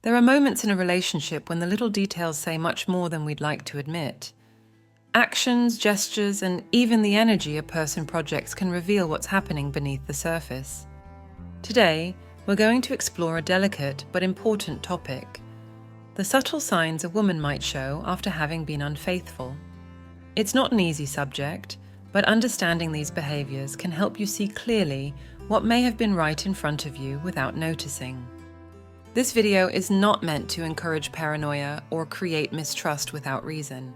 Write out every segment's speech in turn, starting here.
There are moments in a relationship when the little details say much more than we'd like to admit. Actions, gestures, and even the energy a person projects can reveal what's happening beneath the surface. Today, we're going to explore a delicate but important topic: the subtle signs a woman might show after having been unfaithful. It's not an easy subject, but understanding these behaviors can help you see clearly what may have been right in front of you without noticing. This video is not meant to encourage paranoia or create mistrust without reason.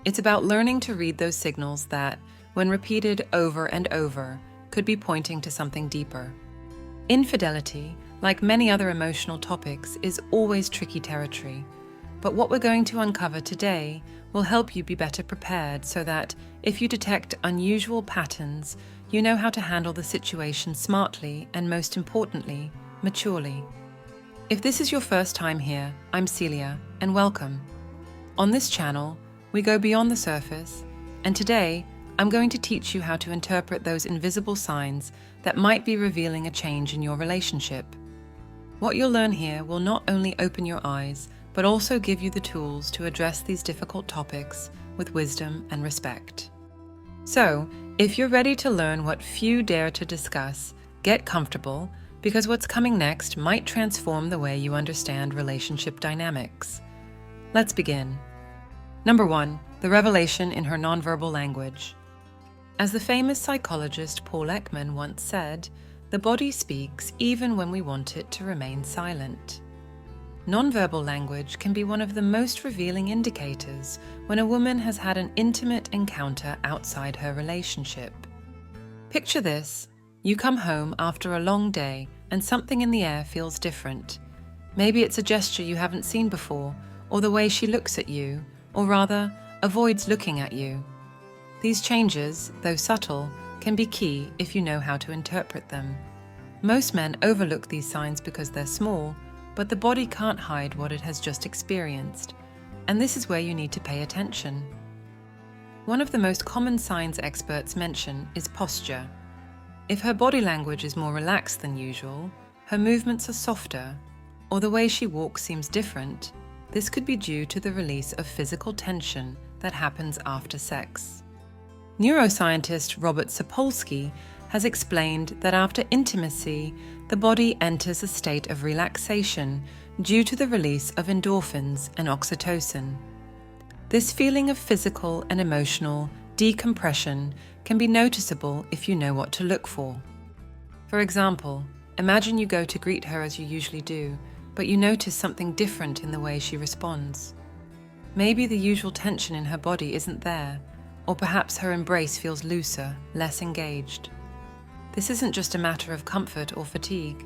It's about learning to read those signals that, when repeated over and over, could be pointing to something deeper. Infidelity, like many other emotional topics, is always tricky territory, but what we're going to uncover today will help you be better prepared so that, if you detect unusual patterns, you know how to handle the situation smartly and, most importantly, maturely. If this is your first time here, I'm Celia, and welcome. On this channel, we go beyond the surface, and today, I'm going to teach you how to interpret those invisible signs that might be revealing a change in your relationship. What you'll learn here will not only open your eyes, but also give you the tools to address these difficult topics with wisdom and respect. So, if you're ready to learn what few dare to discuss, get comfortable, because what's coming next might transform the way you understand relationship dynamics. Let's begin. Number 1, the revelation in her nonverbal language. As the famous psychologist Paul Ekman once said, the body speaks even when we want it to remain silent. Nonverbal language can be one of the most revealing indicators when a woman has had an intimate encounter outside her relationship. Picture this. You come home after a long day and something in the air feels different. Maybe it's a gesture you haven't seen before, or the way she looks at you, or rather, avoids looking at you. These changes, though subtle, can be key if you know how to interpret them. Most men overlook these signs because they're small, but the body can't hide what it has just experienced, and this is where you need to pay attention. One of the most common signs experts mention is posture. If her body language is more relaxed than usual, her movements are softer, or the way she walks seems different, this could be due to the release of physical tension that happens after sex. Neuroscientist Robert Sapolsky has explained that after intimacy, the body enters a state of relaxation due to the release of endorphins and oxytocin. This feeling of physical and emotional decompression can be noticeable if you know what to look for. For example, imagine you go to greet her as you usually do, but you notice something different in the way she responds. Maybe the usual tension in her body isn't there, or perhaps her embrace feels looser, less engaged. This isn't just a matter of comfort or fatigue.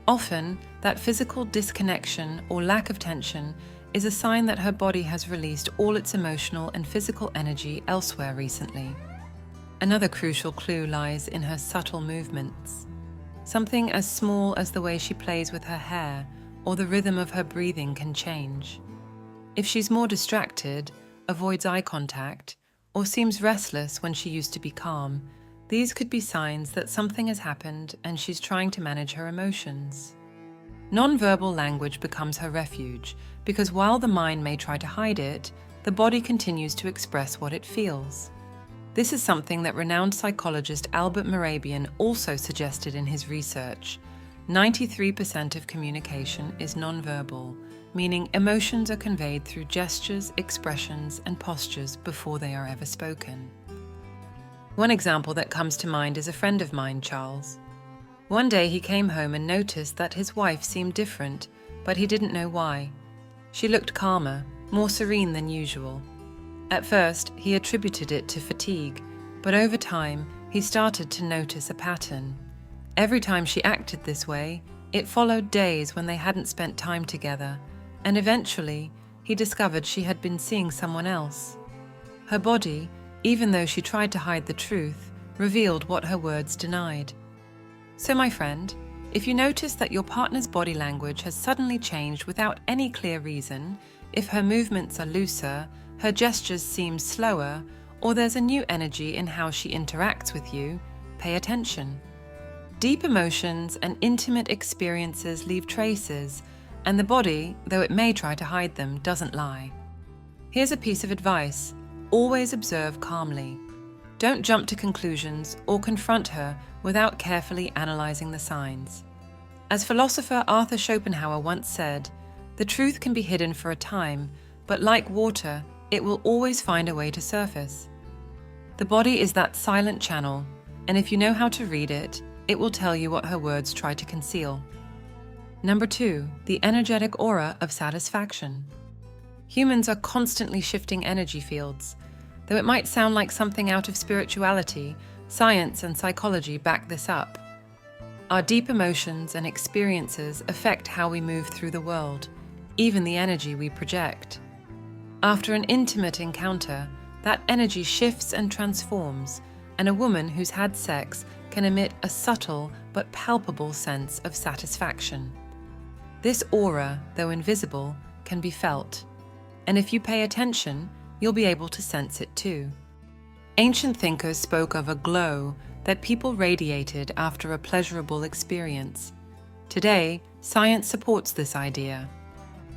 Often, that physical disconnection or lack of tension is a sign that her body has released all its emotional and physical energy elsewhere recently. Another crucial clue lies in her subtle movements. Something as small as the way she plays with her hair or the rhythm of her breathing can change. If she's more distracted, avoids eye contact, or seems restless when she used to be calm, these could be signs that something has happened and she's trying to manage her emotions. Nonverbal language becomes her refuge because while the mind may try to hide it, the body continues to express what it feels. This is something that renowned psychologist Albert Mehrabian also suggested in his research. 93% of communication is nonverbal, meaning emotions are conveyed through gestures, expressions, and postures before they are ever spoken. One example that comes to mind is a friend of mine, Charles. One day he came home and noticed that his wife seemed different, but he didn't know why. She looked calmer, more serene than usual. At first, he attributed it to fatigue, but over time, he started to notice a pattern. Every time she acted this way, it followed days when they hadn't spent time together, and eventually, he discovered she had been seeing someone else. Her body, even though she tried to hide the truth, revealed what her words denied. So my friend, if you notice that your partner's body language has suddenly changed without any clear reason, if her movements are looser, her gestures seem slower, or there's a new energy in how she interacts with you, pay attention. Deep emotions and intimate experiences leave traces, and the body, though it may try to hide them, doesn't lie. Here's a piece of advice: always observe calmly. Don't jump to conclusions or confront her without carefully analyzing the signs. As philosopher Arthur Schopenhauer once said, "The truth can be hidden for a time, but like water, it will always find a way to surface." The body is that silent channel, and if you know how to read it, it will tell you what her words try to conceal. Number 2, the energetic aura of satisfaction. Humans are constantly shifting energy fields. Though it might sound like something out of spirituality, science and psychology back this up. Our deep emotions and experiences affect how we move through the world, even the energy we project. After an intimate encounter, that energy shifts and transforms, and a woman who's had sex can emit a subtle but palpable sense of satisfaction. This aura, though invisible, can be felt, and if you pay attention, you'll be able to sense it too. Ancient thinkers spoke of a glow that people radiated after a pleasurable experience. Today, science supports this idea.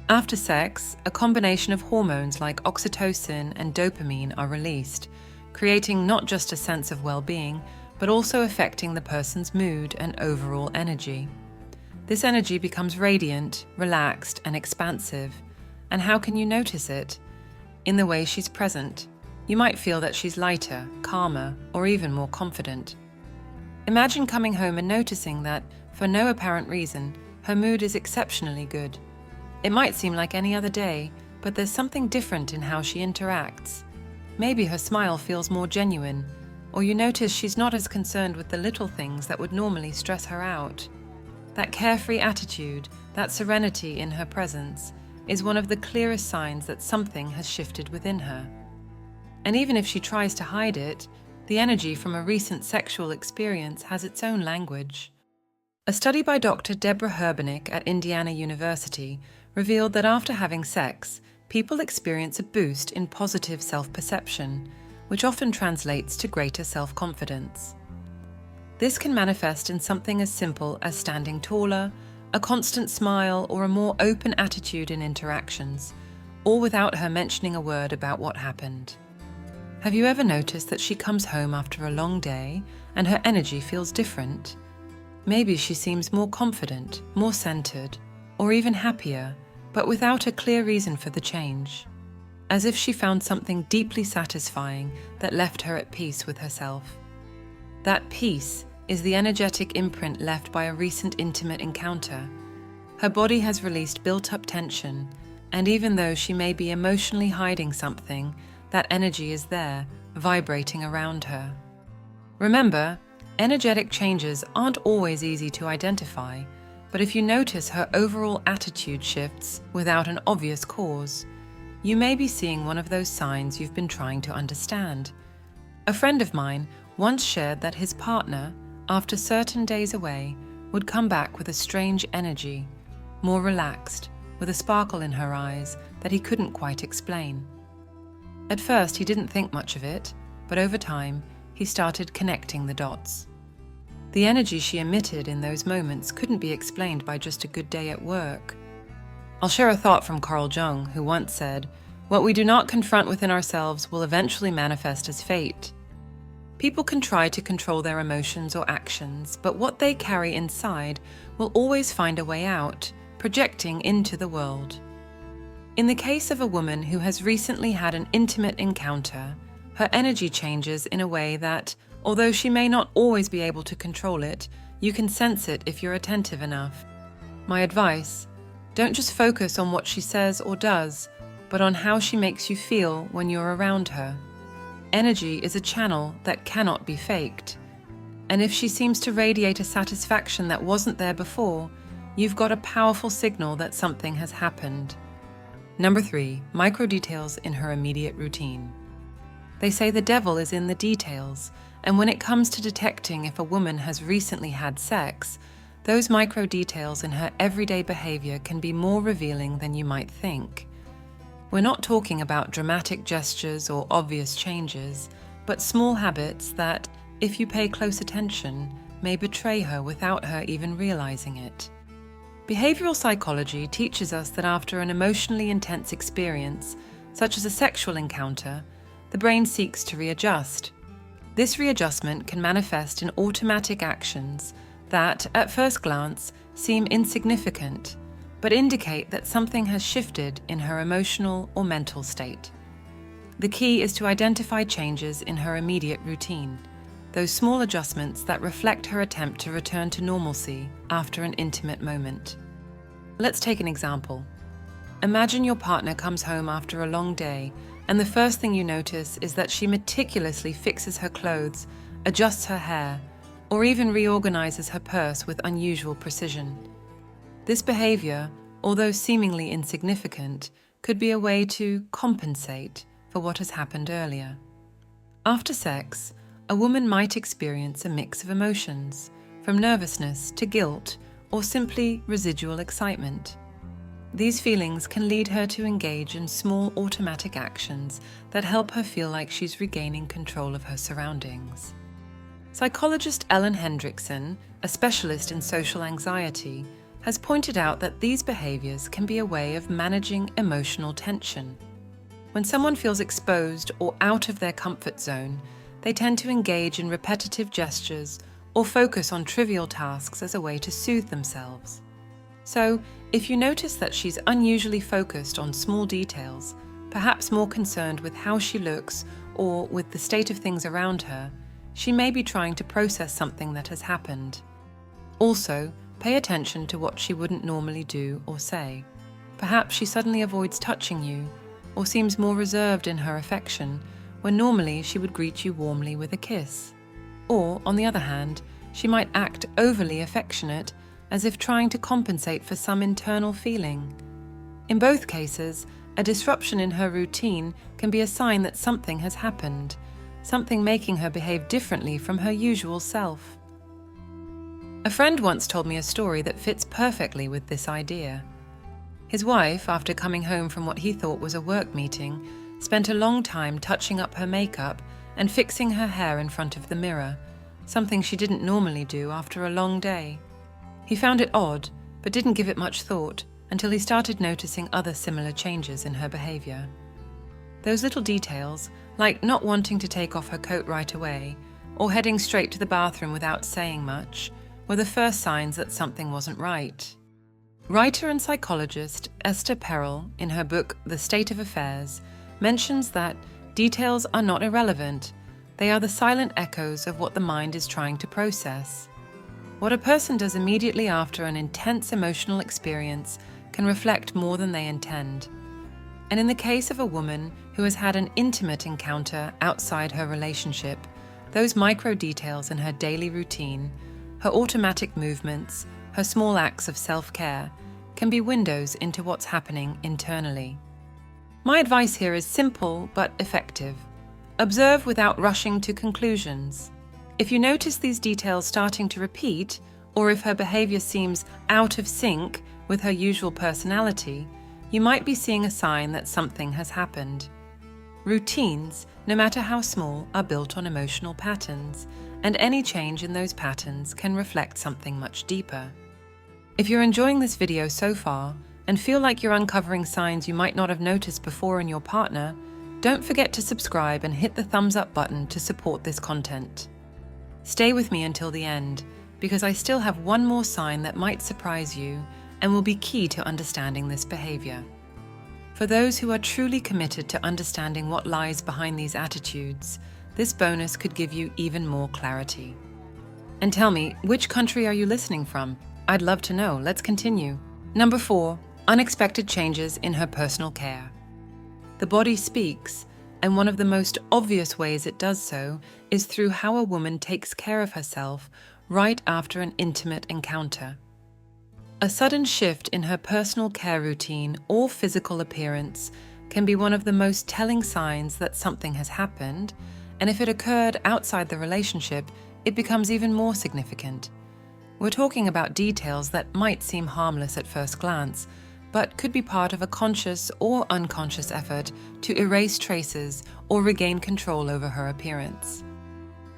After sex, a combination of hormones like oxytocin and dopamine are released, creating not just a sense of well-being, but also affecting the person's mood and overall energy. This energy becomes radiant, relaxed, and expansive. And how can you notice it? In the way she's present. You might feel that she's lighter, calmer, or even more confident. Imagine coming home and noticing that, for no apparent reason, her mood is exceptionally good. It might seem like any other day, but there's something different in how she interacts. Maybe her smile feels more genuine, or you notice she's not as concerned with the little things that would normally stress her out. That carefree attitude, that serenity in her presence, is one of the clearest signs that something has shifted within her. And even if she tries to hide it, the energy from a recent sexual experience has its own language. A study by Dr. Deborah Herbenik at Indiana University revealed that after having sex, people experience a boost in positive self-perception, which often translates to greater self-confidence. This can manifest in something as simple as standing taller, a constant smile, or a more open attitude in interactions, all without her mentioning a word about what happened. Have you ever noticed that she comes home after a long day and her energy feels different? Maybe she seems more confident, more centered, or even happier, but without a clear reason for the change. As if she found something deeply satisfying that left her at peace with herself. That peace is the energetic imprint left by a recent intimate encounter. Her body has released built-up tension, and even though she may be emotionally hiding something, that energy is there, vibrating around her. Remember, energetic changes aren't always easy to identify, but if you notice her overall attitude shifts without an obvious cause, you may be seeing one of those signs you've been trying to understand. A friend of mine once shared that his partner, after certain days away, would come back with a strange energy, more relaxed, with a sparkle in her eyes that he couldn't quite explain. At first, he didn't think much of it, but over time, he started connecting the dots. The energy she emitted in those moments couldn't be explained by just a good day at work. I'll share a thought from Carl Jung, who once said, "What we do not confront within ourselves will eventually manifest as fate." People can try to control their emotions or actions, but what they carry inside will always find a way out, projecting into the world. In the case of a woman who has recently had an intimate encounter, her energy changes in a way that, although she may not always be able to control it, you can sense it if you're attentive enough. My advice: don't just focus on what she says or does, but on how she makes you feel when you're around her. Energy is a channel that cannot be faked. And if she seems to radiate a satisfaction that wasn't there before, you've got a powerful signal that something has happened. Number 3, micro details in her immediate routine. They say the devil is in the details, and when it comes to detecting if a woman has recently had sex, those micro details in her everyday behavior can be more revealing than you might think. We're not talking about dramatic gestures or obvious changes, but small habits that, if you pay close attention, may betray her without her even realizing it. Behavioral psychology teaches us that after an emotionally intense experience, such as a sexual encounter, the brain seeks to readjust. This readjustment can manifest in automatic actions that, at first glance, seem insignificant, but indicate that something has shifted in her emotional or mental state. The key is to identify changes in her immediate routine, those small adjustments that reflect her attempt to return to normalcy after an intimate moment. Let's take an example. Imagine your partner comes home after a long day, and the first thing you notice is that she meticulously fixes her clothes, adjusts her hair, or even reorganizes her purse with unusual precision. This behavior, although seemingly insignificant, could be a way to compensate for what has happened earlier. After sex, a woman might experience a mix of emotions, from nervousness to guilt, or simply residual excitement. These feelings can lead her to engage in small automatic actions that help her feel like she's regaining control of her surroundings. Psychologist Ellen Hendrickson, a specialist in social anxiety, has pointed out that these behaviors can be a way of managing emotional tension. When someone feels exposed or out of their comfort zone, they tend to engage in repetitive gestures or focus on trivial tasks as a way to soothe themselves. So, if you notice that she's unusually focused on small details, perhaps more concerned with how she looks or with the state of things around her, she may be trying to process something that has happened. Also, pay attention to what she wouldn't normally do or say. Perhaps she suddenly avoids touching you, or seems more reserved in her affection, when normally she would greet you warmly with a kiss. Or, on the other hand, she might act overly affectionate, as if trying to compensate for some internal feeling. In both cases, a disruption in her routine can be a sign that something has happened, something making her behave differently from her usual self. A friend once told me a story that fits perfectly with this idea. His wife, after coming home from what he thought was a work meeting, spent a long time touching up her makeup and fixing her hair in front of the mirror, something she didn't normally do after a long day. He found it odd, but didn't give it much thought until he started noticing other similar changes in her behavior. Those little details, like not wanting to take off her coat right away, or heading straight to the bathroom without saying much, were the first signs that something wasn't right. Writer and psychologist Esther Perel, in her book The State of Affairs, mentions that details are not irrelevant. They are the silent echoes of what the mind is trying to process. What a person does immediately after an intense emotional experience can reflect more than they intend. And in the case of a woman who has had an intimate encounter outside her relationship, those micro details in her daily routine, her automatic movements, her small acts of self-care, can be windows into what's happening internally. My advice here is simple but effective. Observe without rushing to conclusions. If you notice these details starting to repeat, or if her behavior seems out of sync with her usual personality, you might be seeing a sign that something has happened. Routines, no matter how small, are built on emotional patterns, and any change in those patterns can reflect something much deeper. If you're enjoying this video so far and feel like you're uncovering signs you might not have noticed before in your partner, don't forget to subscribe and hit the thumbs up button to support this content. Stay with me until the end, because I still have one more sign that might surprise you and will be key to understanding this behavior. For those who are truly committed to understanding what lies behind these attitudes, this bonus could give you even more clarity. And tell me, which country are you listening from? I'd love to know. Let's continue. Number 4, unexpected changes in her personal care. The body speaks, and one of the most obvious ways it does so is through how a woman takes care of herself right after an intimate encounter. A sudden shift in her personal care routine or physical appearance can be one of the most telling signs that something has happened, and if it occurred outside the relationship, it becomes even more significant. We're talking about details that might seem harmless at first glance, but could be part of a conscious or unconscious effort to erase traces or regain control over her appearance.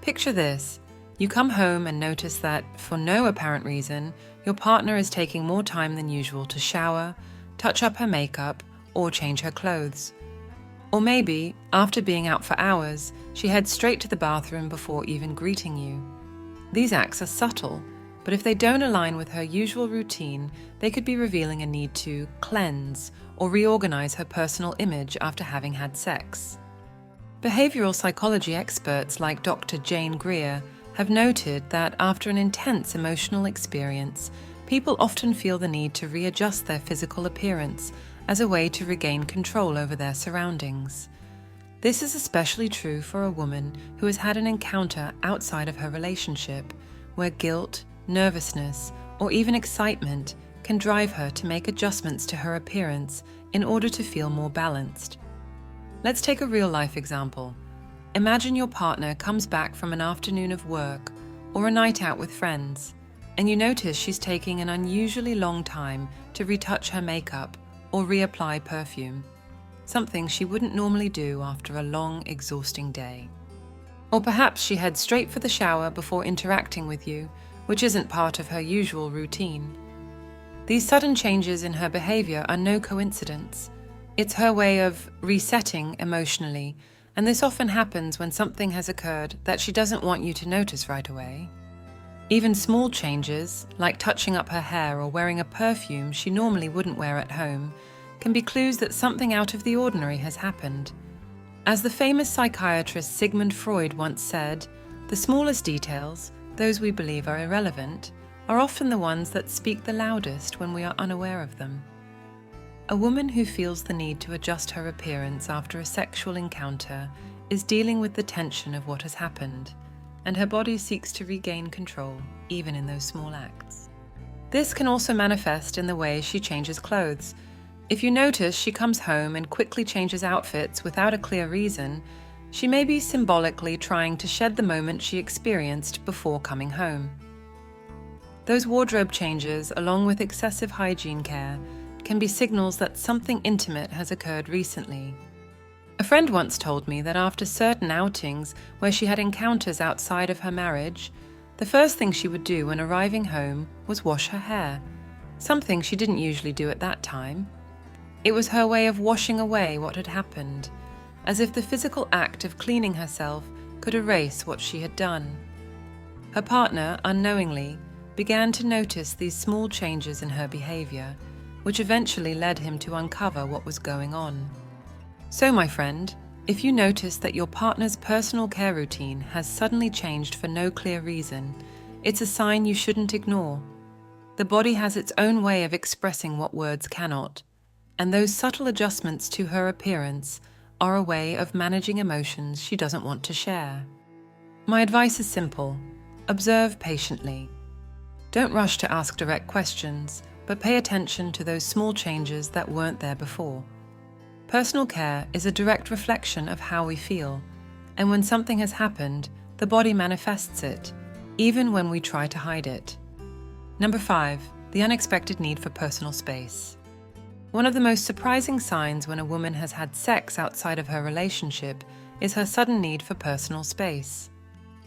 Picture this. You come home and notice that, for no apparent reason, your partner is taking more time than usual to shower, touch up her makeup, or change her clothes. Or maybe, after being out for hours, she heads straight to the bathroom before even greeting you. These acts are subtle, but if they don't align with her usual routine, they could be revealing a need to cleanse or reorganize her personal image after having had sex. Behavioral psychology experts like Dr. Jane Greer have noted that after an intense emotional experience, people often feel the need to readjust their physical appearance as a way to regain control over their surroundings. This is especially true for a woman who has had an encounter outside of her relationship, where guilt, nervousness, or even excitement can drive her to make adjustments to her appearance in order to feel more balanced. Let's take a real-life example. Imagine your partner comes back from an afternoon of work or a night out with friends, and you notice she's taking an unusually long time to retouch her makeup or reapply perfume, something she wouldn't normally do after a long, exhausting day. Or perhaps she heads straight for the shower before interacting with you, which isn't part of her usual routine. These sudden changes in her behavior are no coincidence. It's her way of resetting emotionally, and this often happens when something has occurred that she doesn't want you to notice right away. Even small changes, like touching up her hair or wearing a perfume she normally wouldn't wear at home, can be clues that something out of the ordinary has happened. As the famous psychiatrist Sigmund Freud once said, the smallest details, those we believe are irrelevant, are often the ones that speak the loudest when we are unaware of them. A woman who feels the need to adjust her appearance after a sexual encounter is dealing with the tension of what has happened, and her body seeks to regain control, even in those small acts. This can also manifest in the way she changes clothes. If you notice she comes home and quickly changes outfits without a clear reason, she may be symbolically trying to shed the moment she experienced before coming home. Those wardrobe changes, along with excessive hygiene care, can be signals that something intimate has occurred recently. A friend once told me that after certain outings where she had encounters outside of her marriage, the first thing she would do when arriving home was wash her hair, something she didn't usually do at that time. It was her way of washing away what had happened, as if the physical act of cleaning herself could erase what she had done. Her partner, unknowingly, began to notice these small changes in her behavior, which eventually led him to uncover what was going on. So, my friend, if you notice that your partner's personal care routine has suddenly changed for no clear reason, it's a sign you shouldn't ignore. The body has its own way of expressing what words cannot, and those subtle adjustments to her appearance are a way of managing emotions she doesn't want to share. My advice is simple: observe patiently. Don't rush to ask direct questions, but pay attention to those small changes that weren't there before. Personal care is a direct reflection of how we feel, and when something has happened, the body manifests it, even when we try to hide it. Number 5, the unexpected need for personal space. One of the most surprising signs when a woman has had sex outside of her relationship is her sudden need for personal space.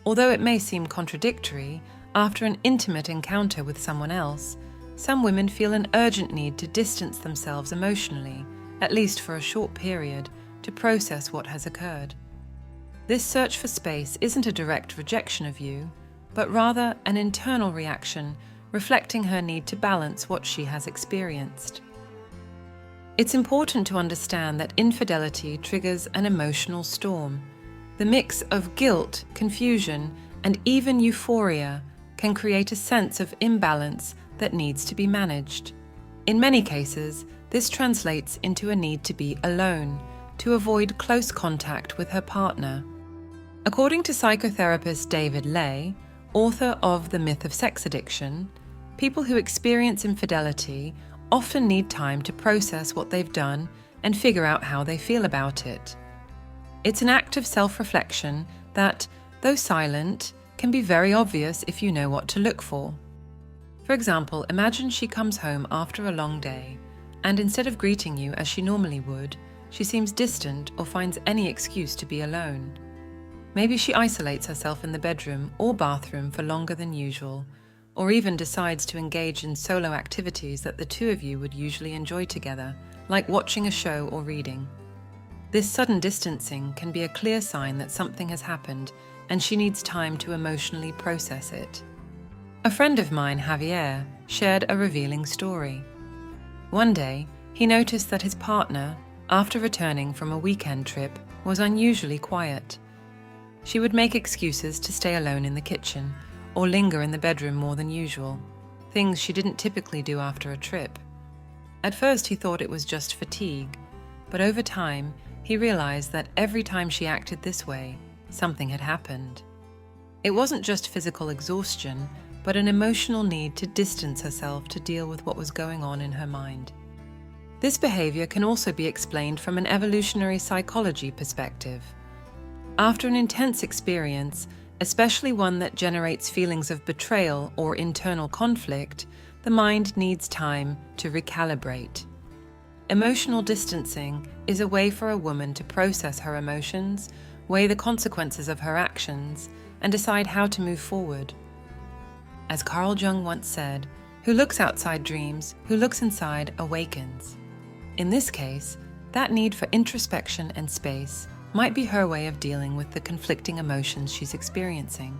Although it may seem contradictory, after an intimate encounter with someone else, some women feel an urgent need to distance themselves emotionally, at least for a short period, to process what has occurred. This search for space isn't a direct rejection of you, but rather an internal reaction reflecting her need to balance what she has experienced. It's important to understand that infidelity triggers an emotional storm. The mix of guilt, confusion, and even euphoria can create a sense of imbalance that needs to be managed. In many cases, this translates into a need to be alone, to avoid close contact with her partner. According to psychotherapist David Ley, author of The Myth of Sex Addiction, people who experience infidelity often need time to process what they've done and figure out how they feel about it. It's an act of self-reflection that, though silent, can be very obvious if you know what to look for. For example, imagine she comes home after a long day, and instead of greeting you as she normally would, she seems distant or finds any excuse to be alone. Maybe she isolates herself in the bedroom or bathroom for longer than usual, or even decides to engage in solo activities that the two of you would usually enjoy together, like watching a show or reading. This sudden distancing can be a clear sign that something has happened and she needs time to emotionally process it. A friend of mine, Javier, shared a revealing story. One day, he noticed that his partner, after returning from a weekend trip, was unusually quiet. She would make excuses to stay alone in the kitchen or linger in the bedroom more than usual, things she didn't typically do after a trip. At first he thought it was just fatigue, but over time he realized that every time she acted this way, something had happened. It wasn't just physical exhaustion, but an emotional need to distance herself to deal with what was going on in her mind. This behavior can also be explained from an evolutionary psychology perspective. After an intense experience, especially one that generates feelings of betrayal or internal conflict, the mind needs time to recalibrate. Emotional distancing is a way for a woman to process her emotions, weigh the consequences of her actions, and decide how to move forward. As Carl Jung once said, "Who looks outside dreams, who looks inside awakens." In this case, that need for introspection and space might be her way of dealing with the conflicting emotions she's experiencing.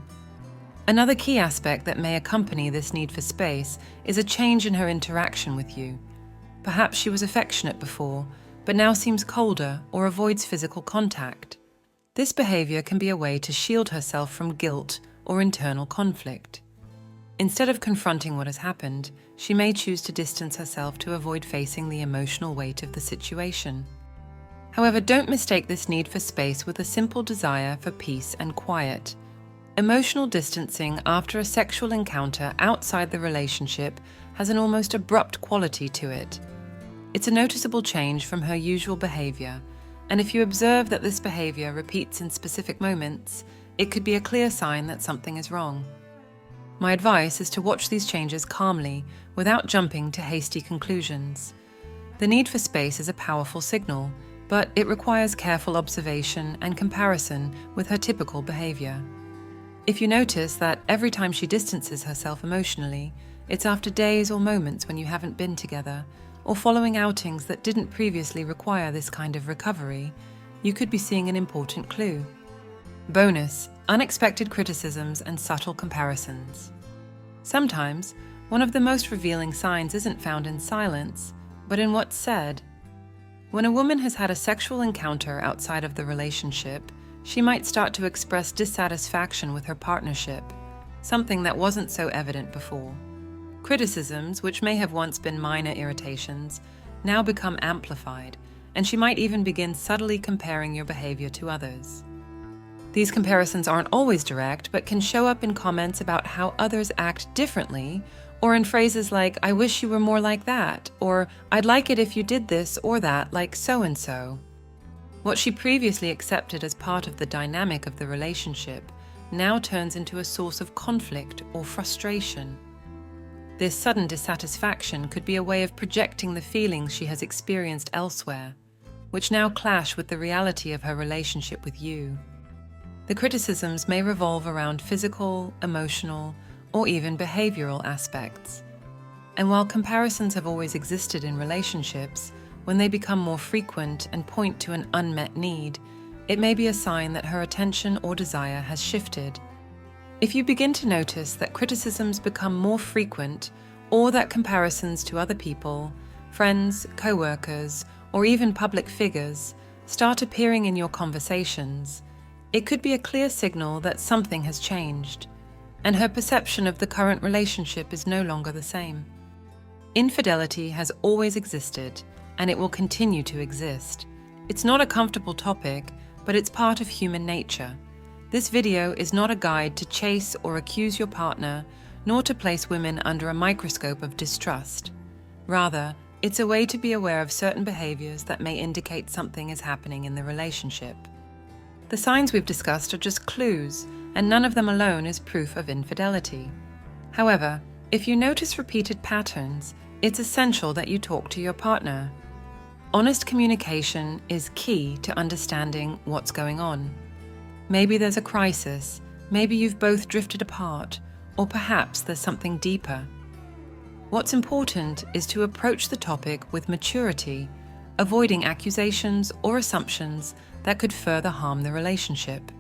Another key aspect that may accompany this need for space is a change in her interaction with you. Perhaps she was affectionate before, but now seems colder or avoids physical contact. This behavior can be a way to shield herself from guilt or internal conflict. Instead of confronting what has happened, she may choose to distance herself to avoid facing the emotional weight of the situation. However, don't mistake this need for space with a simple desire for peace and quiet. Emotional distancing after a sexual encounter outside the relationship has an almost abrupt quality to it. It's a noticeable change from her usual behavior, and if you observe that this behavior repeats in specific moments, it could be a clear sign that something is wrong. My advice is to watch these changes calmly without jumping to hasty conclusions. The need for space is a powerful signal, but it requires careful observation and comparison with her typical behavior. If you notice that every time she distances herself emotionally, it's after days or moments when you haven't been together, or following outings that didn't previously require this kind of recovery, you could be seeing an important clue. Bonus: unexpected criticisms and subtle comparisons. Sometimes, one of the most revealing signs isn't found in silence, but in what's said. When a woman has had a sexual encounter outside of the relationship, she might start to express dissatisfaction with her partnership, something that wasn't so evident before. Criticisms, which may have once been minor irritations, now become amplified, and she might even begin subtly comparing your behavior to others. These comparisons aren't always direct, but can show up in comments about how others act differently, or in phrases like, "I wish you were more like that," or "I'd like it if you did this or that like so-and-so." What she previously accepted as part of the dynamic of the relationship now turns into a source of conflict or frustration. This sudden dissatisfaction could be a way of projecting the feelings she has experienced elsewhere, which now clash with the reality of her relationship with you. The criticisms may revolve around physical, emotional, or even behavioral aspects. And while comparisons have always existed in relationships, when they become more frequent and point to an unmet need, it may be a sign that her attention or desire has shifted. If you begin to notice that criticisms become more frequent, or that comparisons to other people, friends, co-workers, or even public figures start appearing in your conversations, it could be a clear signal that something has changed, and her perception of the current relationship is no longer the same. Infidelity has always existed, and it will continue to exist. It's not a comfortable topic, but it's part of human nature. This video is not a guide to chase or accuse your partner, nor to place women under a microscope of distrust. Rather, it's a way to be aware of certain behaviors that may indicate something is happening in the relationship. The signs we've discussed are just clues, and none of them alone is proof of infidelity. However, if you notice repeated patterns, it's essential that you talk to your partner. Honest communication is key to understanding what's going on. Maybe there's a crisis, maybe you've both drifted apart, or perhaps there's something deeper. What's important is to approach the topic with maturity, avoiding accusations or assumptions that could further harm the relationship.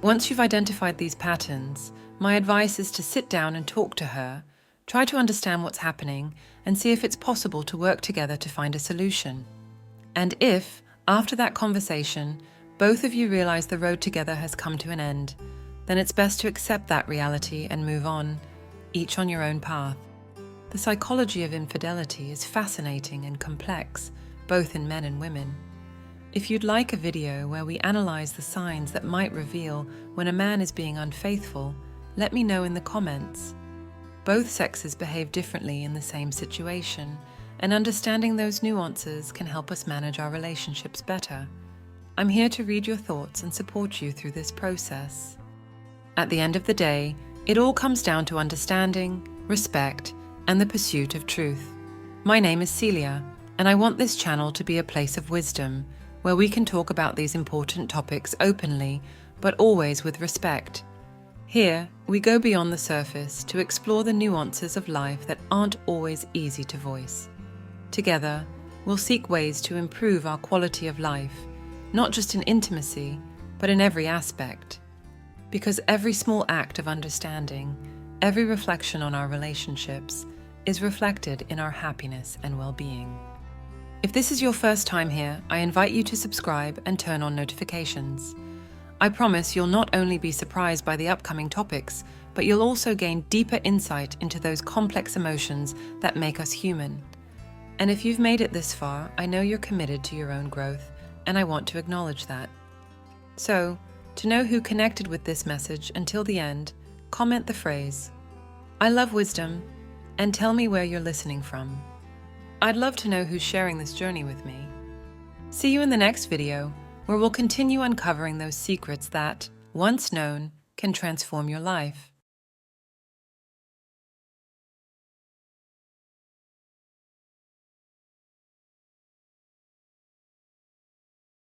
Once you've identified these patterns, my advice is to sit down and talk to her, try to understand what's happening, and see if it's possible to work together to find a solution. And if, after that conversation, both of you realize the road together has come to an end, then it's best to accept that reality and move on, each on your own path. The psychology of infidelity is fascinating and complex, both in men and women. If you'd like a video where we analyze the signs that might reveal when a man is being unfaithful, let me know in the comments. Both sexes behave differently in the same situation, and understanding those nuances can help us manage our relationships better. I'm here to read your thoughts and support you through this process. At the end of the day, it all comes down to understanding, respect, and the pursuit of truth. My name is Celia, and I want this channel to be a place of wisdom, where we can talk about these important topics openly, but always with respect. Here, we go beyond the surface to explore the nuances of life that aren't always easy to voice. Together, we'll seek ways to improve our quality of life, not just in intimacy, but in every aspect. Because every small act of understanding, every reflection on our relationships, is reflected in our happiness and well-being. If this is your first time here, I invite you to subscribe and turn on notifications. I promise you'll not only be surprised by the upcoming topics, but you'll also gain deeper insight into those complex emotions that make us human. And if you've made it this far, I know you're committed to your own growth, and I want to acknowledge that. So, to know who connected with this message until the end, comment the phrase, "I love wisdom," and tell me where you're listening from. I'd love to know who's sharing this journey with me. See you in the next video, where we'll continue uncovering those secrets that, once known, can transform your life.